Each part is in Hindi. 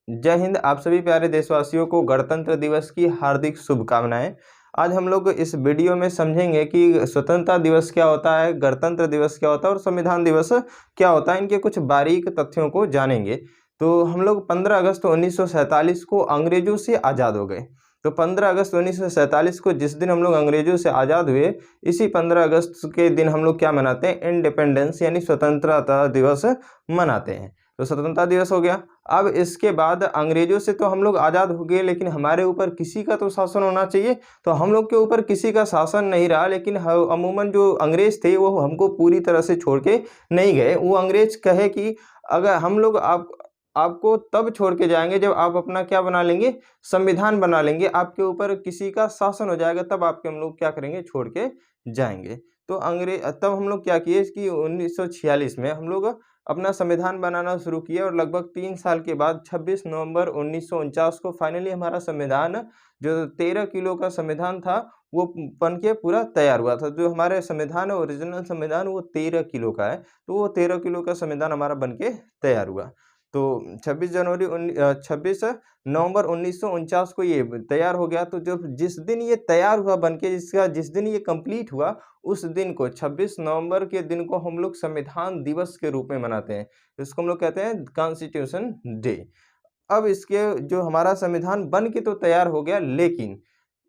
जय हिंद। आप सभी प्यारे देशवासियों को गणतंत्र दिवस की हार्दिक शुभकामनाएं। आज हम लोग इस वीडियो में समझेंगे कि स्वतंत्रता दिवस क्या होता है, गणतंत्र दिवस क्या होता है और संविधान दिवस क्या होता है। इनके कुछ बारीक तथ्यों को जानेंगे। तो हम लोग 15 अगस्त 1947 को अंग्रेजों से आज़ाद हो गए। तो 15 अगस्त 1947 को जिस दिन हम लोग अंग्रेजों से आज़ाद हुए, इसी 15 अगस्त के दिन हम लोग क्या मनाते हैं, इंडिपेंडेंस यानी स्वतंत्रता दिवस मनाते हैं। तो स्वतंत्रता दिवस हो गया। अब इसके बाद अंग्रेजों से तो हम लोग आज़ाद हो गए, लेकिन हमारे ऊपर किसी का तो शासन होना चाहिए। तो हम लोग के ऊपर किसी का शासन नहीं रहा, लेकिन अमूमन जो अंग्रेज थे वो हमको पूरी तरह से छोड़ के नहीं गए। वो अंग्रेज कहे कि अगर हम लोग आपको तब छोड़ के जाएंगे जब आप अपना क्या बना लेंगे, संविधान बना लेंगे, आपके ऊपर किसी का शासन हो जाएगा, तब आपके हम लोग क्या करेंगे, छोड़ के जाएंगे। तो तब हम लोग क्या किए कि 1946 में हम लोग अपना संविधान बनाना शुरू किया और लगभग 3 साल के बाद 26 नवंबर 1949 को फाइनली हमारा संविधान, जो 13 किलो का संविधान था, वो बन के पूरा तैयार हुआ था। जो हमारे संविधान है, ओरिजिनल संविधान, वो 13 किलो का है। तो वो 13 किलो का संविधान हमारा बन के तैयार हुआ। तो 26 नवंबर 1949 को ये तैयार हो गया। तो जब जिस दिन ये तैयार हुआ बन के, जिस दिन ये कंप्लीट हुआ, उस दिन को 26 नवंबर के दिन को हम लोग संविधान दिवस के रूप में मनाते हैं। इसको हम लोग कहते हैं कॉन्स्टिट्यूशन डे। अब इसके जो हमारा संविधान बन के तो तैयार हो गया, लेकिन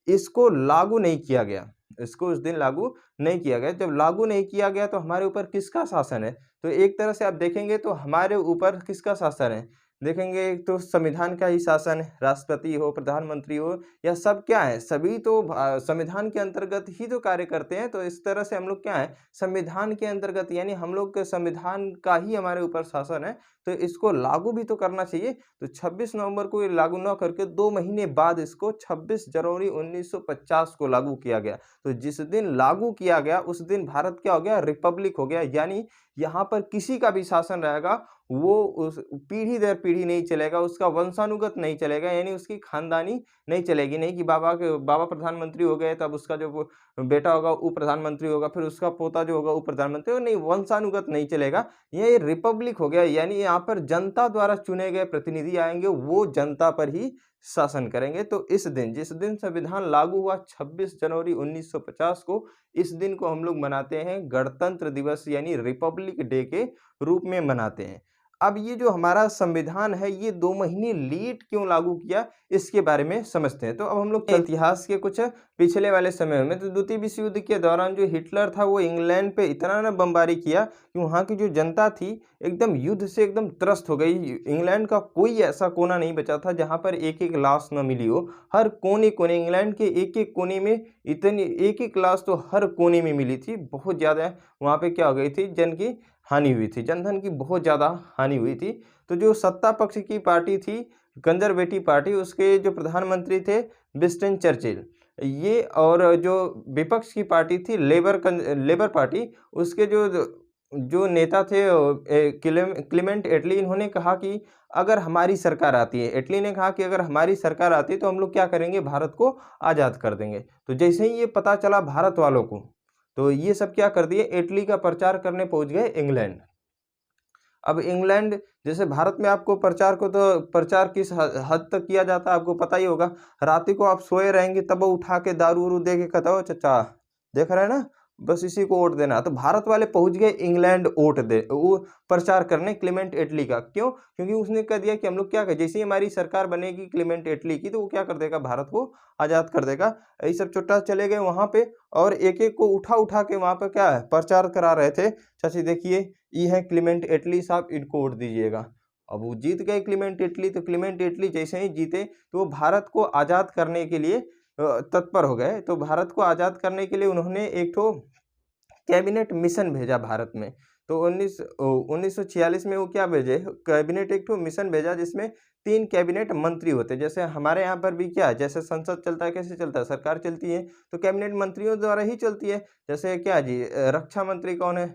इसको लागू नहीं किया गया। इसको उस दिन लागू नहीं किया गया। जब लागू नहीं किया गया तो हमारे ऊपर किसका शासन है? तो एक तरह से आप देखेंगे तो हमारे ऊपर किसका शासन है? देखेंगे एक तो संविधान का ही शासन है। राष्ट्रपति हो, प्रधानमंत्री हो, या सब क्या है, सभी तो संविधान के अंतर्गत ही तो कार्य करते हैं। तो इस तरह से हम लोग क्या है, संविधान के अंतर्गत, यानी हम लोग के संविधान का ही हमारे ऊपर शासन है। तो इसको लागू भी तो करना चाहिए। तो 26 नवंबर को ये लागू न करके 2 महीने बाद इसको 26 जनवरी 1950 को लागू किया गया। तो जिस दिन लागू किया गया उस दिन भारत क्या हो गया, रिपब्लिक हो गया। यानी यहाँ पर किसी का भी शासन रहेगा, वो उस पीढ़ी दर पीढ़ी नहीं चलेगा, उसका वंशानुगत नहीं चलेगा, यानी उसकी खानदानी नहीं चलेगी। नहीं कि बाबा प्रधानमंत्री हो गए, तब उसका जो बेटा होगा वो प्रधानमंत्री होगा, फिर उसका पोता जो होगा वो प्रधानमंत्री होगा। नहीं, वंशानुगत नहीं चलेगा। ये रिपब्लिक हो गया, यानी यहाँ पर जनता द्वारा चुने गए प्रतिनिधि आएंगे, वो जनता पर ही शासन करेंगे। तो इस दिन, जिस दिन संविधान लागू हुआ 26 जनवरी 1950 को, इस दिन को हम लोग मनाते हैं गणतंत्र दिवस यानी रिपब्लिक डे के रूप में मनाते हैं। अब ये जो हमारा संविधान है, ये 2 महीने लेट क्यों लागू किया, इसके बारे में समझते हैं। तो अब हम लोग इतिहास के कुछ पिछले वाले समय में, तो द्वितीय विश्व युद्ध के दौरान जो हिटलर था, वो इंग्लैंड पे इतना ना बमबारी किया कि वहाँ की जो जनता थी एकदम युद्ध से एकदम त्रस्त हो गई। इंग्लैंड का कोई ऐसा कोना नहीं बचा था जहाँ पर एक एक लाश न मिली हो। हर कोने कोने, इंग्लैंड के एक एक कोने में इतनी एक एक लाश तो हर कोने में मिली थी। बहुत ज़्यादा वहाँ पे क्या हो गई थी, जन की हानि हुई थी, जनधन की बहुत ज़्यादा हानि हुई थी। तो जो सत्ता पक्ष की पार्टी थी, कंजर्वेटिव पार्टी, उसके जो प्रधानमंत्री थे विंस्टन चर्चिल, ये, और जो विपक्ष की पार्टी थी लेबर पार्टी, उसके जो जो नेता थे क्लेमेंट एटली, इन्होंने कहा कि अगर हमारी सरकार आती है, एटली ने कहा कि अगर हमारी सरकार आती है तो हम लोग क्या करेंगे, भारत को आज़ाद कर देंगे। तो जैसे ही ये पता चला भारत वालों को, तो ये सब क्या कर दिए, इटली का प्रचार करने पहुंच गए इंग्लैंड। अब इंग्लैंड, जैसे भारत में आपको प्रचार को, तो प्रचार किस हद तक किया जाता है आपको पता ही होगा। रात को आप सोए रहेंगे तब वो उठा के दारू उरू दे के कहता हो, चचा देख रहे हैं ना, बस इसी को वोट देना। तो भारत वाले पहुंच गए इंग्लैंड वोट दे, वो प्रचार करने क्लेमेंट एटली का। क्यों? क्योंकि उसने कह दिया कि हम लोग क्या करें, जैसे ही हमारी सरकार बनेगी क्लेमेंट एटली की, तो वो क्या कर देगा, भारत को आज़ाद कर देगा। ये सब चुट्टा चले गए वहाँ पे, और एक एक को उठा उठा के वहाँ पे क्या है, प्रचार करा रहे थे। चाची देखिए, ये है क्लेमेंट एटली साहब, इनको वोट दीजिएगा। अब वो जीत गए क्लेमेंट एटली। तो क्लेमेंट एटली जैसे ही जीते, तो वो भारत को आज़ाद करने के लिए तत्पर हो गए। तो भारत को आज़ाद करने के लिए उन्होंने एक तो कैबिनेट मिशन भेजा भारत में। तो 1946 में वो क्या भेजे, कैबिनेट एक तो मिशन भेजा, जिसमें 3 कैबिनेट मंत्री होते। जैसे हमारे यहाँ पर भी क्या है, जैसे संसद चलता है, कैसे चलता है, सरकार चलती है, तो कैबिनेट मंत्रियों द्वारा ही चलती है। जैसे क्या जी, रक्षा मंत्री कौन है,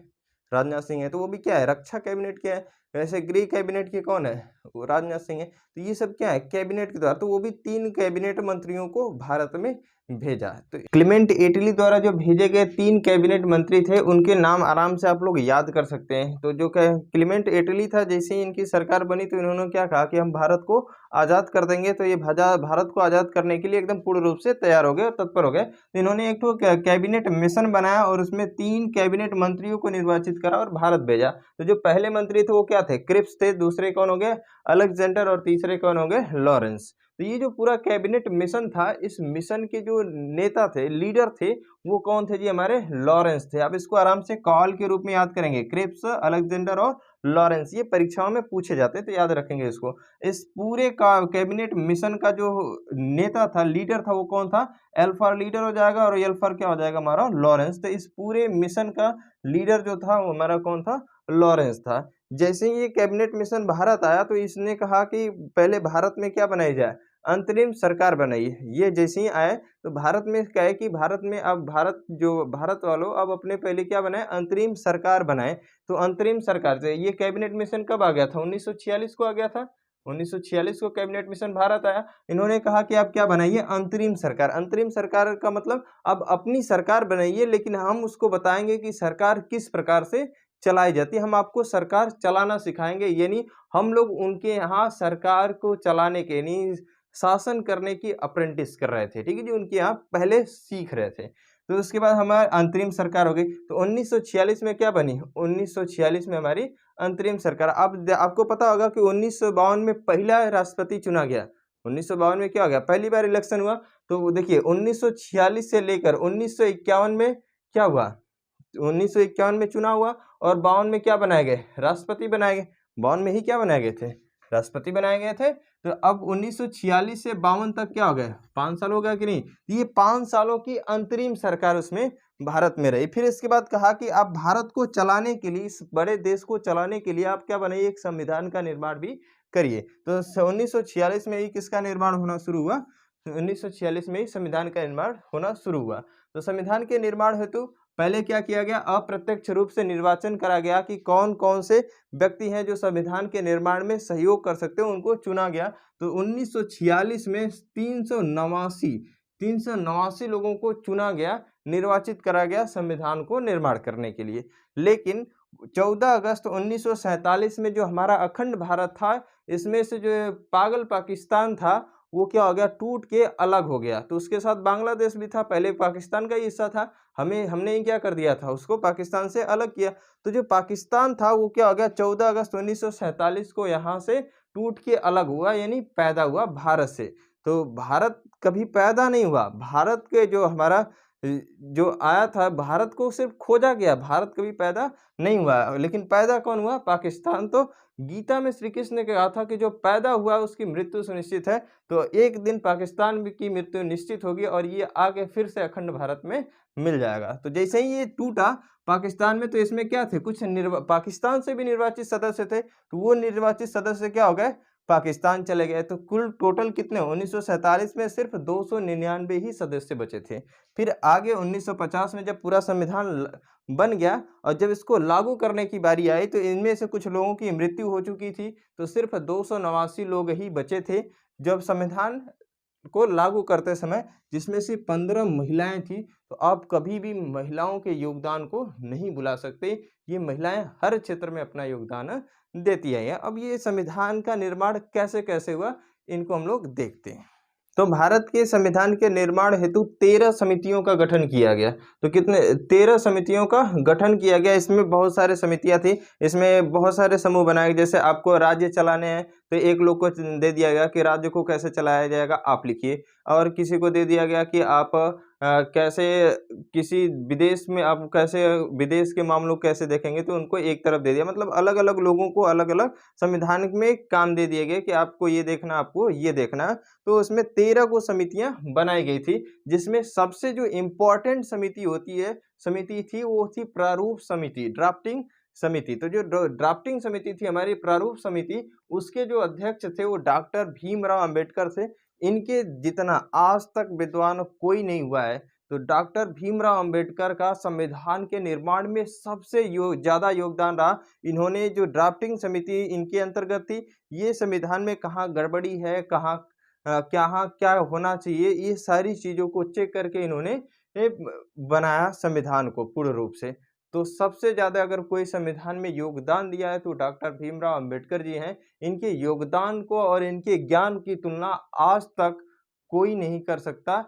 राजनाथ सिंह है, तो वो भी क्या है, रक्षा कैबिनेट क्या है। वैसे गृह कैबिनेट के कौन है, वो राजनाथ सिंह है। तो ये सब क्या है, कैबिनेट के द्वारा, तो वो भी 3 कैबिनेट मंत्रियों को भारत में भेजा। तो क्लेमेंट एटली द्वारा जो भेजे गए 3 कैबिनेट मंत्री थे, उनके नाम आराम से आप लोग याद कर सकते हैं। तो जो क्लेमेंट एटली था, जैसे ही इनकी सरकार बनी तो इन्होंने क्या कहा कि हम भारत को आज़ाद कर देंगे। तो ये भारत को आज़ाद करने के लिए एकदम पूर्ण रूप से तैयार हो गए और तत्पर हो गए। तो इन्होंने एक तो कैबिनेट मिशन बनाया और उसमें 3 कैबिनेट मंत्रियों को निर्वाचित करा और भारत भेजा। तो जो पहले मंत्री थे वो क्या थे, क्रिप्स थे, दूसरे कौन हो गए, अलेक्जेंडर, और तीसरे कौन हो गए, लॉरेंस। तो ये जो पूरा कैबिनेट मिशन था, इस मिशन के जो नेता थे, लीडर थे, वो कौन थे जी, हमारे लॉरेंस थे। अब इसको आराम से कॉल के रूप में याद करेंगे, क्रिप्स, अलेक्जेंडर और लॉरेंस। ये परीक्षाओं में पूछे जाते हैं तो याद रखेंगे इसको। इस पूरे का कैबिनेट मिशन का जो नेता था, लीडर था, वो कौन था, एल फॉर लीडर हो जाएगा और एल फॉर क्या हो जाएगा, हमारा लॉरेंस। तो इस पूरे मिशन का लीडर जो था वो हमारा कौन था, लॉरेंस था। जैसे ही ये कैबिनेट मिशन भारत आया तो इसने कहा कि पहले भारत में क्या बनाई जाए, अंतरिम सरकार बनाई। ये जैसे ही आए तो भारत में क्या है कि भारत में अब भारत वालों अब अपने पहले क्या बनाए, अंतरिम सरकार बनाए। तो अंतरिम सरकार से ये कैबिनेट मिशन कब आ गया था, 1946 को आ गया था। 1946 को कैबिनेट मिशन भारत आया। इन्होंने कहा कि आप क्या बनाइए, अंतरिम सरकार। अंतरिम सरकार का मतलब अब अपनी सरकार बनाइए, लेकिन हम उसको बताएंगे कि सरकार किस प्रकार से चलाई जाती है। हम आपको सरकार चलाना सिखाएंगे, यानी हम लोग उनके यहाँ सरकार को चलाने के, यानी शासन करने की अप्रेंटिस कर रहे थे, ठीक है जी, उनके यहाँ पहले सीख रहे थे। तो उसके बाद हमारी अंतरिम सरकार हो गई। तो 1946 में क्या बनी, 1946 में हमारी अंतरिम सरकार। अब आपको पता होगा कि 1952 में पहला राष्ट्रपति चुना गया। 1952 में क्या हो गया, पहली बार इलेक्शन हुआ। तो देखिए 1946 से लेकर 1951 में क्या हुआ, 1951 में चुनाव हुआ और 52 में क्या बनाए गए, राष्ट्रपति बनाए गए। 52 में ही क्या बनाए गए थे, राष्ट्रपति बनाए गए थे। तो अब 1946 से 52 तक क्या हो गया, 5 साल हो गया कि नहीं। ये 5 सालों की अंतरिम सरकार उसमें भारत में रही। फिर इसके बाद कहा कि आप भारत को चलाने के लिए, इस बड़े देश को चलाने के लिए आप क्या बनाइए, एक संविधान का निर्माण भी करिए। तो 1946 में ही किसका निर्माण होना शुरू हुआ, 1946 में ही संविधान का निर्माण होना शुरू हुआ। तो संविधान के निर्माण हेतु पहले क्या किया गया, अप्रत्यक्ष रूप से निर्वाचन करा गया कि कौन कौन से व्यक्ति हैं जो संविधान के निर्माण में सहयोग कर सकते हैं, उनको चुना गया। तो 1946 में 389 लोगों को चुना गया, निर्वाचित करा गया संविधान को निर्माण करने के लिए। लेकिन 14 अगस्त 1947 में जो हमारा अखंड भारत था, इसमें से जो पागल पाकिस्तान था वो क्या हो गया, टूट के अलग हो गया। तो उसके साथ बांग्लादेश भी था, पहले पाकिस्तान का ही हिस्सा था, हमने ही क्या कर दिया था, उसको पाकिस्तान से अलग किया। तो जो पाकिस्तान था वो क्या हो गया, 14 अगस्त 1947 को यहाँ से टूट के अलग हुआ, यानी पैदा हुआ भारत से। तो भारत कभी पैदा नहीं हुआ, भारत के जो हमारा जो आया था, भारत को सिर्फ खोजा गया, भारत कभी पैदा नहीं हुआ। लेकिन पैदा कौन हुआ, पाकिस्तान। तो गीता में श्री कृष्ण ने कहा था कि जो पैदा हुआ उसकी मृत्यु सुनिश्चित है। तो एक दिन पाकिस्तान की मृत्यु निश्चित होगी और ये आगे फिर से अखंड भारत में मिल जाएगा। तो जैसे ही ये टूटा पाकिस्तान में, तो इसमें क्या थे, कुछ पाकिस्तान से भी निर्वाचित सदस्य थे। तो वो निर्वाचित सदस्य क्या हो गए, पाकिस्तान चले गए। तो कुल टोटल कितने, 1947 में सिर्फ 299 ही सदस्य बचे थे। फिर आगे 1950 में जब पूरा संविधान बन गया और जब इसको लागू करने की बारी आई, तो इनमें से कुछ लोगों की मृत्यु हो चुकी थी, तो सिर्फ 289 लोग ही बचे थे जब संविधान को लागू करते समय, जिसमें से 15 महिलाएं थी। तो आप कभी भी महिलाओं के योगदान को नहीं भुला सकते, ये महिलाएं हर क्षेत्र में अपना योगदान देती आई हैं। अब ये संविधान का निर्माण कैसे कैसे हुआ, इनको हम लोग देखते हैं। तो भारत के संविधान के निर्माण हेतु 13 समितियों का गठन किया गया। तो कितने, 13 समितियों का गठन किया गया। इसमें बहुत सारे समितियां थी, इसमें बहुत सारे समूह बनाए। जैसे आपको राज्य चलाने हैं तो एक लोग को दे दिया गया कि राज्य को कैसे चलाया जाएगा, आप लिखिए। और किसी को दे दिया गया कि आप कैसे किसी विदेश में, आप कैसे विदेश के मामलों कैसे देखेंगे, तो उनको एक तरफ दे दिया। मतलब अलग अलग लोगों को अलग अलग संविधान में काम दे दिए गए कि आपको ये देखना, आपको ये देखना। तो उसमें 13 को समितियां बनाई गई थी, जिसमें सबसे जो इम्पोर्टेंट समिति थी वो थी प्रारूप समिति, ड्राफ्टिंग समिति। तो जो ड्राफ्टिंग समिति थी हमारी, प्रारूप समिति, उसके जो अध्यक्ष थे वो डॉक्टर भीमराव अंबेडकर थे। इनके जितना आज तक विद्वान कोई नहीं हुआ है। तो डॉक्टर भीमराव अंबेडकर का संविधान के निर्माण में सबसे ज़्यादा योगदान रहा। इन्होंने जो ड्राफ्टिंग समिति इनके अंतर्गत थी, ये संविधान में कहाँ गड़बड़ी है, कहाँ कहाँ क्या होना चाहिए, ये सारी चीज़ों को चेक करके इन्होंने बनाया संविधान को पूर्ण रूप से। तो सबसे ज़्यादा अगर कोई संविधान में योगदान दिया है तो डॉक्टर भीमराव अंबेडकर जी हैं। इनके योगदान को और इनके ज्ञान की तुलना आज तक कोई नहीं कर सकता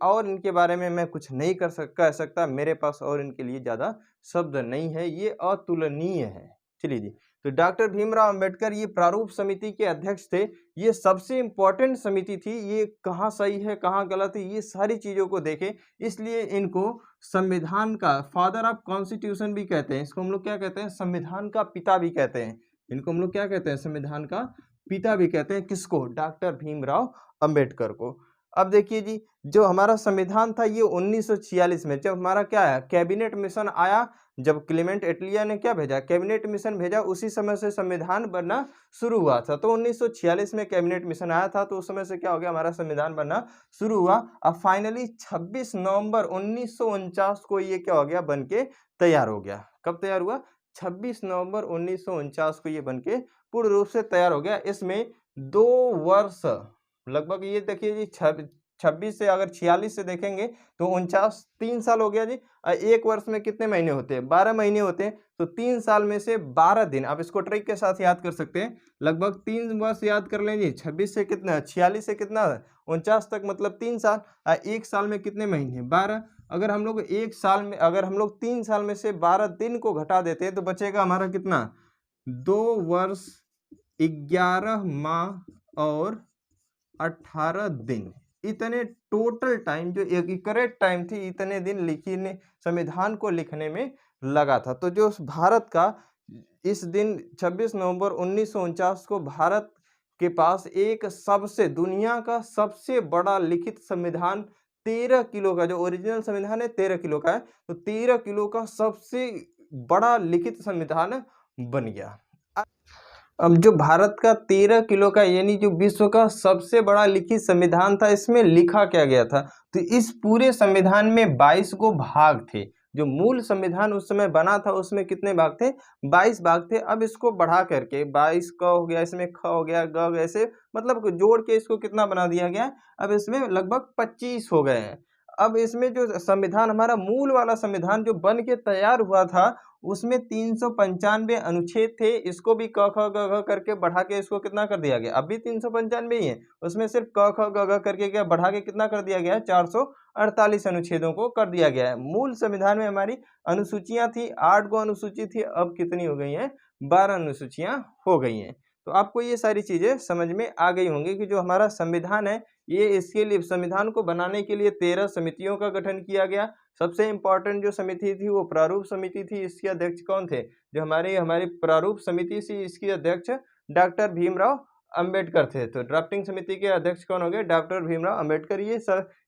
और इनके बारे में मैं कुछ नहीं कह सकता। मेरे पास और इनके लिए ज़्यादा शब्द नहीं है, ये अतुलनीय है। चलिए जी, तो डॉक्टर भीमराव अंबेडकर ये प्रारूप समिति के अध्यक्ष थे। ये सबसे इम्पोर्टेंट समिति थी, ये कहाँ सही है कहाँ गलत है ये सारी चीज़ों को देखे, इसलिए इनको संविधान का फादर ऑफ कॉन्स्टिट्यूशन भी कहते हैं। इसको हम लोग क्या कहते हैं, संविधान का पिता भी कहते हैं। इनको हम लोग क्या कहते हैं, संविधान का पिता भी कहते हैं। किसको, डॉक्टर भीमराव अंबेडकर को। अब देखिए जी, जो हमारा संविधान था ये 1946 में, जब हमारा क्या है कैबिनेट मिशन आया, जब क्लेमेंट एटलिया ने क्या भेजा, कैबिनेट मिशन भेजा, उसी समय से संविधान बनना शुरू हुआ था। तो 1946 में कैबिनेट मिशन आया था, तो उस समय से क्या हो गया, हमारा संविधान बनना शुरू हुआ। अब फाइनली 26 नवंबर 1949 को ये क्या हो गया, बन के तैयार हो गया। कब तैयार हुआ, 26 नवंबर 1949 को ये बन के पूर्ण रूप से तैयार हो गया। इसमें 2 वर्ष लगभग, ये देखिए जी 26 से अगर 46 से देखेंगे तो 49, 3 साल हो गया जी। एक वर्ष में कितने महीने होते हैं, 12 महीने होते हैं। तो 3 साल में से 12 दिन, आप इसको ट्रिक के साथ याद कर सकते हैं। लगभग 3 वर्ष याद कर लें जी, 26 से कितना, 46 से कितना 49 तक, मतलब 3 साल। एक साल में कितने महीने, 12। अगर हम लोग एक साल में, अगर हम लोग 3 साल में से 12 दिन को घटा देते हैं तो बचेगा हमारा कितना, 2 वर्ष 11 माह और 18 दिन। इतने टोटल टाइम, जो एक्यूरेट टाइम थी, इतने दिन लिखने, संविधान को लिखने में लगा था। तो जो भारत का इस दिन 26 नवंबर 1949 को भारत के पास एक सबसे, दुनिया का सबसे बड़ा लिखित संविधान 13 किलो का, जो ओरिजिनल संविधान है 13 किलो का है, तो 13 किलो का सबसे बड़ा लिखित संविधान बन गया। अब जो भारत का 13 किलो का, यानी जो विश्व का सबसे बड़ा लिखित संविधान था, इसमें लिखा क्या गया था, तो इस पूरे संविधान में 22 को भाग थे। जो मूल संविधान उस समय बना था उसमें कितने भाग थे, 22 भाग थे। अब इसको बढ़ा करके 22 क हो गया, इसमें ख हो गया, ग हो गया, ऐसे मतलब जोड़ के इसको कितना बना दिया गया। अब इसमें लगभग 25 हो गए हैं। अब इसमें जो संविधान, हमारा मूल वाला संविधान जो बन के तैयार हुआ था, उसमें 395 अनुच्छेद थे। इसको भी क ख ग घ करके बढ़ा के इसको कितना कर दिया गया, अब भी 395 ही है, उसमें सिर्फ क ख ग घ करके क्या बढ़ा के कितना कर दिया गया है, 448 अनुच्छेदों को कर दिया गया है। मूल संविधान में हमारी अनुसूचियां थी, 8 गो अनुसूची थी, अब कितनी हो गई हैं, 12 अनुसूचियां हो गई हैं। तो आपको ये सारी चीजें समझ में आ गई होंगी कि जो हमारा संविधान है, ये इसके लिए, संविधान को बनाने के लिए 13 समितियों का गठन किया गया। सबसे इम्पोर्टेंट जो समिति थी वो प्रारूप समिति थी। इसके अध्यक्ष कौन थे, जो हमारी प्रारूप समिति थी, इसकी अध्यक्ष डॉक्टर भीमराव अंबेडकर थे। तो ड्राफ्टिंग समिति के अध्यक्ष कौन हो गए, डॉक्टर भीमराव अंबेडकर।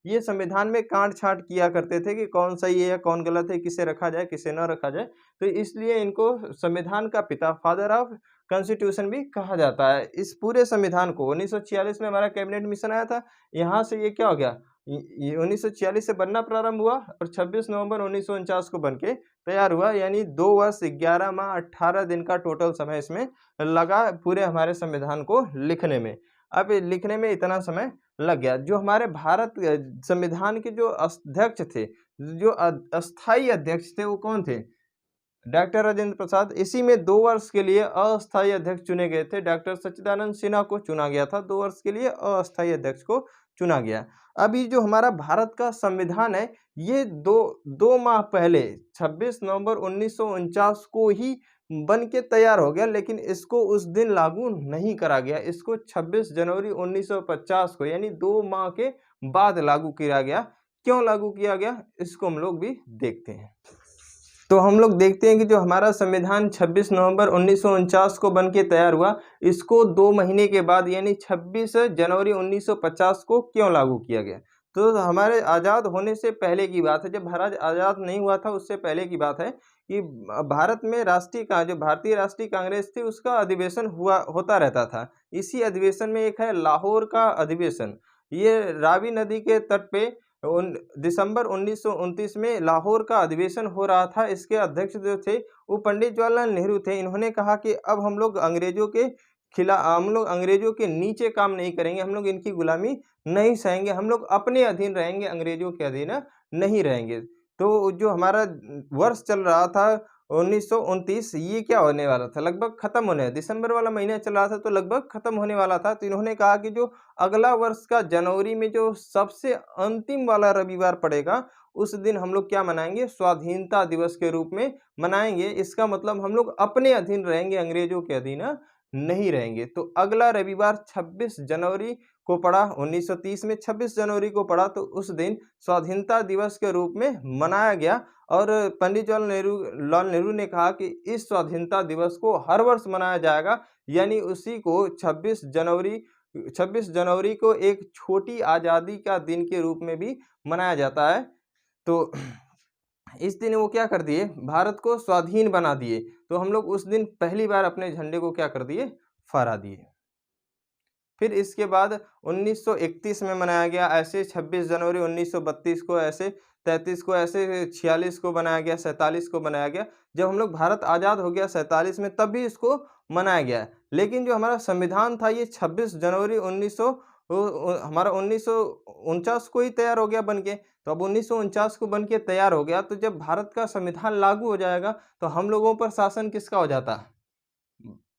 ये संविधान में काट छांट किया करते थे कि कौन सही है या कौन गलत है, किसे रखा जाए किसे न रखा जाए। तो इसलिए इनको संविधान का पिता, फादर ऑफ कॉन्स्टिट्यूशन भी कहा जाता है। इस पूरे संविधान को 1946 में हमारा कैबिनेट मिशन आया था, यहाँ से ये क्या हो गया, ये 1946 से बनना प्रारंभ हुआ और 26 नवंबर 1949 को बनके तैयार हुआ। यानी 2 वर्ष 11 माह 18 दिन का टोटल समय इसमें लगा पूरे हमारे संविधान को लिखने में। अब लिखने में इतना समय लग गया। जो हमारे भारत संविधान के जो अध्यक्ष थे, जो अस्थाई अध्यक्ष थे, वो कौन थे, डॉक्टर राजेंद्र प्रसाद। इसी में 2 वर्ष के लिए अस्थायी अध्यक्ष चुने गए थे। डॉक्टर सच्चिदानंद सिन्हा को चुना गया था, 2 वर्ष के लिए अस्थायी अध्यक्ष को चुना गया। अभी जो हमारा भारत का संविधान है, ये दो माह पहले 26 नवंबर 1949 को ही बन के तैयार हो गया, लेकिन इसको उस दिन लागू नहीं करा गया। इसको 26 जनवरी 1950 को, यानी 2 माह के बाद लागू किया गया। क्यों लागू किया गया, इसको हम लोग भी देखते हैं। तो हम लोग देखते हैं कि जो हमारा संविधान 26 नवंबर 1949 को बन के तैयार हुआ, इसको 2 महीने के बाद यानी 26 जनवरी 1950 को क्यों लागू किया गया। तो हमारे आज़ाद होने से पहले की बात है, जब भारत आज़ाद नहीं हुआ था उससे पहले की बात है कि भारत में जो भारतीय राष्ट्रीय कांग्रेस थी, उसका अधिवेशन होता रहता था। इसी अधिवेशन में एक है लाहौर का अधिवेशन। ये रावी नदी के तट पे दिसंबर 1929 में लाहौर का अधिवेशन हो रहा था। इसके अध्यक्ष जो थे वो पंडित जवाहरलाल नेहरू थे। इन्होंने कहा कि अब हम लोग अंग्रेजों के हम लोग अंग्रेजों के नीचे काम नहीं करेंगे, हम लोग इनकी गुलामी नहीं सहेंगे, हम लोग अपने अधीन रहेंगे, अंग्रेजों के अधीन नहीं रहेंगे। तो जो हमारा वर्ष चल रहा था 1929, ये क्या होने वाला था, लगभग खत्म होने, दिसंबर वाला महीना चल रहा था तो लगभग खत्म होने वाला था। तो इन्होंने कहा कि जो अगला वर्ष का जनवरी में जो सबसे अंतिम वाला रविवार पड़ेगा, उस दिन हम लोग क्या मनाएंगे, स्वाधीनता दिवस के रूप में मनाएंगे। इसका मतलब हम लोग अपने अधीन रहेंगे, अंग्रेजों के अधीन नहीं रहेंगे। तो अगला रविवार 26 जनवरी को पड़ा, 1930 में 26 जनवरी को पड़ा, तो उस दिन स्वाधीनता दिवस के रूप में मनाया गया। और पंडित जवाहरलाल नेहरू ने कहा कि इस स्वाधीनता दिवस को हर वर्ष मनाया जाएगा, यानी उसी को 26 जनवरी को एक छोटी आज़ादी का दिन के रूप में भी मनाया जाता है। तो इस दिन वो क्या कर दिए, भारत को स्वाधीन बना दिए। तो हम लोग उस दिन पहली बार अपने झंडे को क्या कर दिए, फहरा दिए। फिर इसके बाद 1931 में मनाया गया, ऐसे 26 जनवरी 1932 को, ऐसे 33 को, ऐसे 46 को बनाया गया, 47 को बनाया गया। जब हम लोग भारत आज़ाद हो गया 47 में, तब भी इसको मनाया गया। लेकिन जो हमारा संविधान था ये 26 जनवरी 1900 हमारा 1949 को ही तैयार हो गया बन के। तो अब 1949 को बन के तैयार हो गया, तो जब भारत का संविधान लागू हो जाएगा तो हम लोगों पर शासन किसका हो जाता,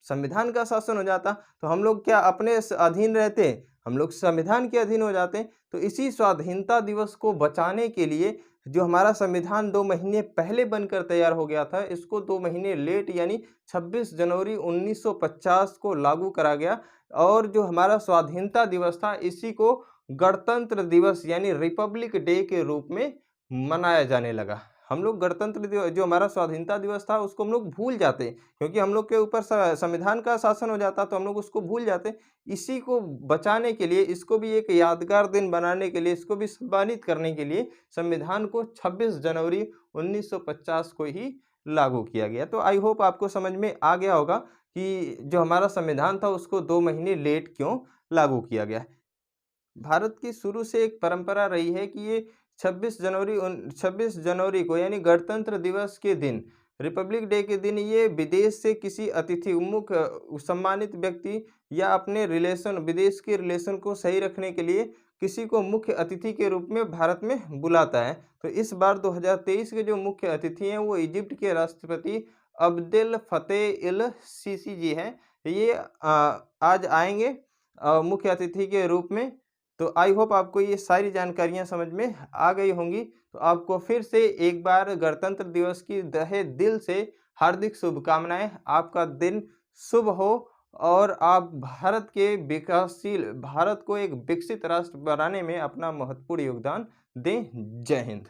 संविधान का शासन हो जाता। तो हम लोग क्या अपने अधीन रहते, हम लोग संविधान के अधीन हो जाते। तो इसी स्वाधीनता दिवस को बचाने के लिए जो हमारा संविधान 2 महीने पहले बनकर तैयार हो गया था, इसको 2 महीने लेट यानी 26 जनवरी 1950 को लागू करा गया। और जो हमारा स्वाधीनता दिवस था, इसी को गणतंत्र दिवस यानी रिपब्लिक डे के रूप में मनाया जाने लगा। हम लोग गणतंत्र दिवस, जो हमारा स्वाधीनता दिवस था, उसको हम लोग भूल जाते, क्योंकि हम लोग के ऊपर संविधान का शासन हो जाता, तो हम लोग उसको भूल जाते। इसी को बचाने के लिए, इसको भी एक यादगार दिन बनाने के लिए, इसको भी सम्मानित करने के लिए संविधान को 26 जनवरी 1950 को ही लागू किया गया। तो आई होप आपको समझ में आ गया होगा कि जो हमारा संविधान था उसको 2 महीने लेट क्यों लागू किया गया। भारत की शुरू से एक परंपरा रही है कि ये 26 जनवरी को यानी गणतंत्र दिवस के दिन, रिपब्लिक डे के दिन, ये विदेश से किसी अतिथि उन्मुख सम्मानित व्यक्ति या अपने विदेश के रिलेशन को सही रखने के लिए किसी को मुख्य अतिथि के रूप में भारत में बुलाता है। तो इस बार 2023 के जो मुख्य अतिथि हैं वो इजिप्ट के राष्ट्रपति अब्देल फतेह एल सीसी जी हैं। ये आज आएंगे मुख्य अतिथि के रूप में। तो आई होप आपको ये सारी जानकारियाँ समझ में आ गई होंगी। तो आपको फिर से एक बार गणतंत्र दिवस की तहे दिल से हार्दिक शुभकामनाएं। आपका दिन शुभ हो और आप भारत को एक विकसित राष्ट्र बनाने में अपना महत्वपूर्ण योगदान दें। जय हिंद।